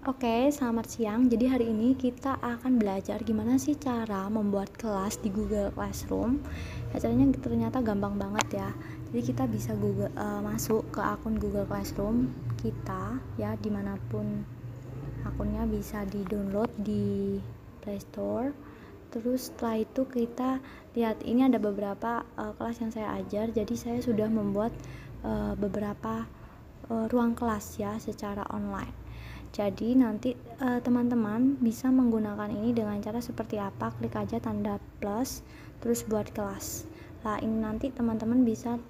Oke, selamat siang. Jadi hari ini kita akan belajar gimana sih cara membuat kelas di Google Classroom. Caranya ternyata gampang banget ya. Jadi kita bisa masuk ke akun Google Classroom kita ya, dimanapun akunnya bisa di-download di Play Store. Terus setelah itu kita lihat ini ada beberapa kelas yang saya ajar. Jadi saya sudah membuat beberapa ruang kelas ya secara online. Jadi nanti teman-teman bisa menggunakan ini dengan cara seperti apa? Klik aja tanda plus, terus buat kelas. Nah ini nanti teman-teman bisa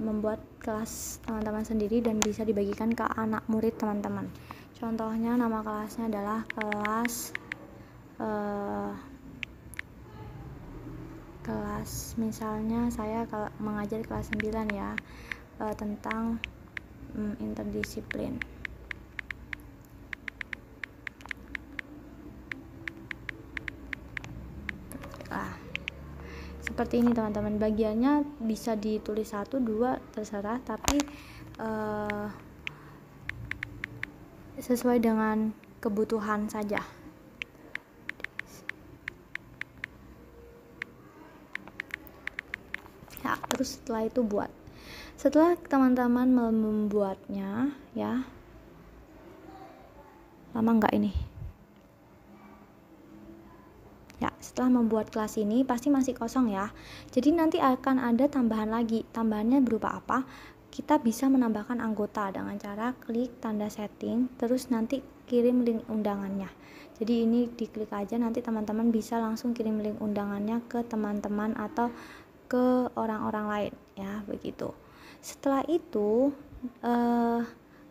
membuat kelas teman-teman sendiri dan bisa dibagikan ke anak murid teman-teman. Contohnya nama kelasnya adalah kelas misalnya saya mengajar kelas 9 ya, tentang interdisiplin. Seperti ini teman-teman, bagiannya bisa ditulis 1, 2 terserah, tapi sesuai dengan kebutuhan saja. Ya, terus setelah itu setelah teman-teman membuatnya ya, lama nggak ini ya, setelah membuat kelas ini pasti masih kosong ya, jadi nanti akan ada tambahan lagi. Tambahannya berupa apa? Kita bisa menambahkan anggota dengan cara klik tanda setting, terus nanti kirim link undangannya. Jadi ini diklik aja, nanti teman-teman bisa langsung kirim link undangannya ke teman-teman atau ke orang-orang lain ya, begitu. Setelah itu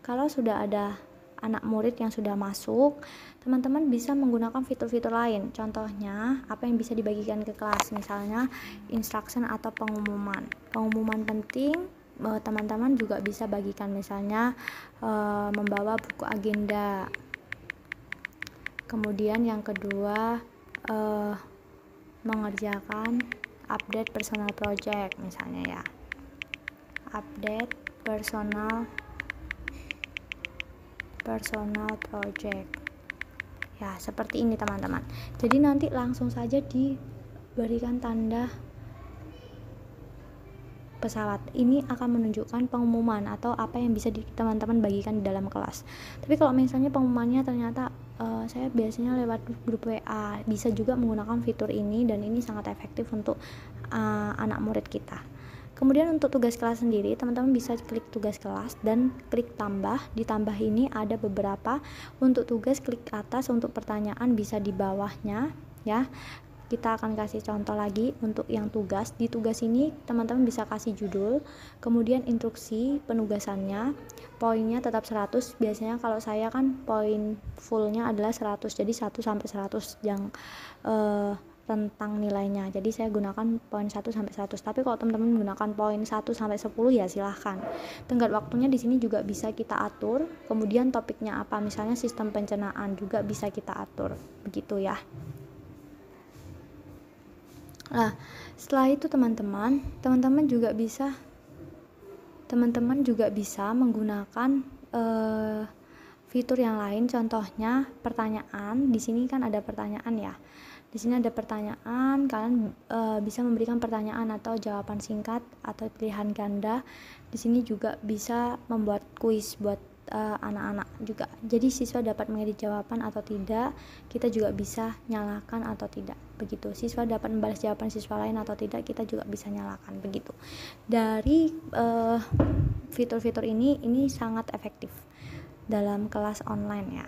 kalau sudah ada anak murid yang sudah masuk, teman-teman bisa menggunakan fitur-fitur lain. Contohnya apa yang bisa dibagikan ke kelas, misalnya instruction atau pengumuman penting. Teman-teman juga bisa bagikan, misalnya membawa buku agenda. Kemudian yang kedua mengerjakan update personal project misalnya ya, update personal project ya, seperti ini teman-teman. Jadi nanti langsung saja diberikan tanda pesawat. Ini akan menunjukkan pengumuman atau apa yang bisa teman-teman bagikan di dalam kelas. Tapi kalau misalnya pengumumannya ternyata saya biasanya lewat grup WA, bisa juga menggunakan fitur ini, dan ini sangat efektif untuk anak murid kita. Kemudian untuk tugas kelas sendiri, teman-teman bisa klik tugas kelas dan klik tambah. Di tambah ini ada beberapa. Untuk tugas klik atas, untuk pertanyaan bisa di bawahnya ya. Kita akan kasih contoh lagi untuk yang tugas. Di tugas ini teman-teman bisa kasih judul, kemudian instruksi penugasannya, poinnya tetap 100. Biasanya kalau saya kan poin fullnya adalah 100, jadi 1 sampai 100 yang tentang nilainya. Jadi saya gunakan poin 1 sampai 100. Tapi kalau teman-teman menggunakan poin 1 sampai 10 ya silahkan. Tenggat waktunya di sini juga bisa kita atur. Kemudian topiknya apa? Misalnya sistem pencernaan juga bisa kita atur. Begitu ya. Nah, setelah itu teman-teman juga bisa menggunakan fitur yang lain. Contohnya pertanyaan. Di sini kan ada pertanyaan ya. Di sini ada pertanyaan, kalian bisa memberikan pertanyaan atau jawaban singkat atau pilihan ganda. Di sini juga bisa membuat kuis buat anak-anak juga. Jadi siswa dapat mengetik jawaban atau tidak. Kita juga bisa nyalakan atau tidak. Begitu. Siswa dapat membalas jawaban siswa lain atau tidak. Kita juga bisa nyalakan. Begitu. Dari fitur-fitur ini sangat efektif dalam kelas online ya,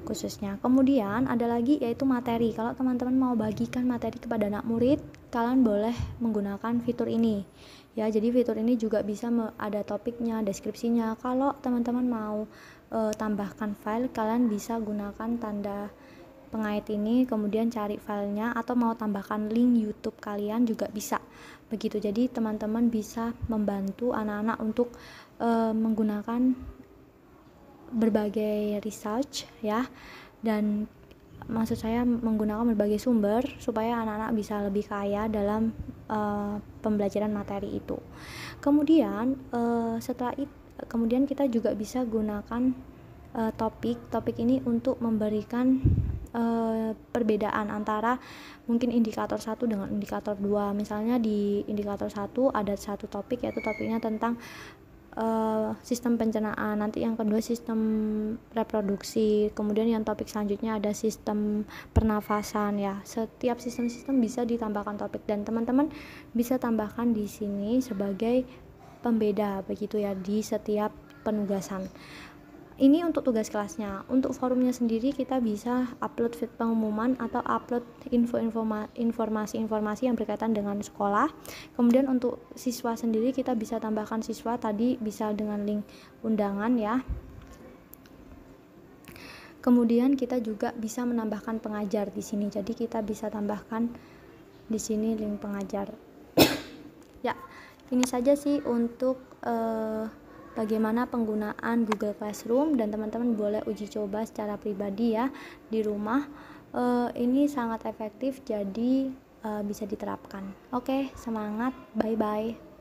khususnya. Kemudian ada lagi yaitu materi. Kalau teman-teman mau bagikan materi kepada anak murid, kalian boleh menggunakan fitur ini ya. Jadi fitur ini juga bisa ada topiknya, deskripsinya. Kalau teman-teman mau tambahkan file, kalian bisa gunakan tanda pengait ini, kemudian cari filenya, atau mau tambahkan link YouTube kalian juga bisa. Begitu. Jadi teman-teman bisa membantu anak-anak untuk menggunakan berbagai research ya, dan maksud saya menggunakan berbagai sumber supaya anak-anak bisa lebih kaya dalam pembelajaran materi itu. Kemudian kemudian kita juga bisa gunakan topik ini untuk memberikan perbedaan antara mungkin indikator 1 dengan indikator 2. Misalnya di indikator 1 ada satu topik, yaitu topiknya tentang sistem pencernaan, nanti yang kedua sistem reproduksi, kemudian yang topik selanjutnya ada sistem pernafasan ya. Setiap sistem-sistem bisa ditambahkan topik dan teman-teman bisa tambahkan di sini sebagai pembeda begitu ya di setiap penugasan. Ini untuk tugas kelasnya. Untuk forumnya sendiri kita bisa upload fit pengumuman atau upload informasi-informasi yang berkaitan dengan sekolah. Kemudian untuk siswa sendiri kita bisa tambahkan siswa tadi bisa dengan link undangan ya. Kemudian kita juga bisa menambahkan pengajar di sini. Jadi kita bisa tambahkan di sini link pengajar. Ya, ini saja sih untuk bagaimana penggunaan Google Classroom, dan teman-teman boleh uji coba secara pribadi ya di rumah. Ini sangat efektif, jadi bisa diterapkan. Oke, semangat, bye bye.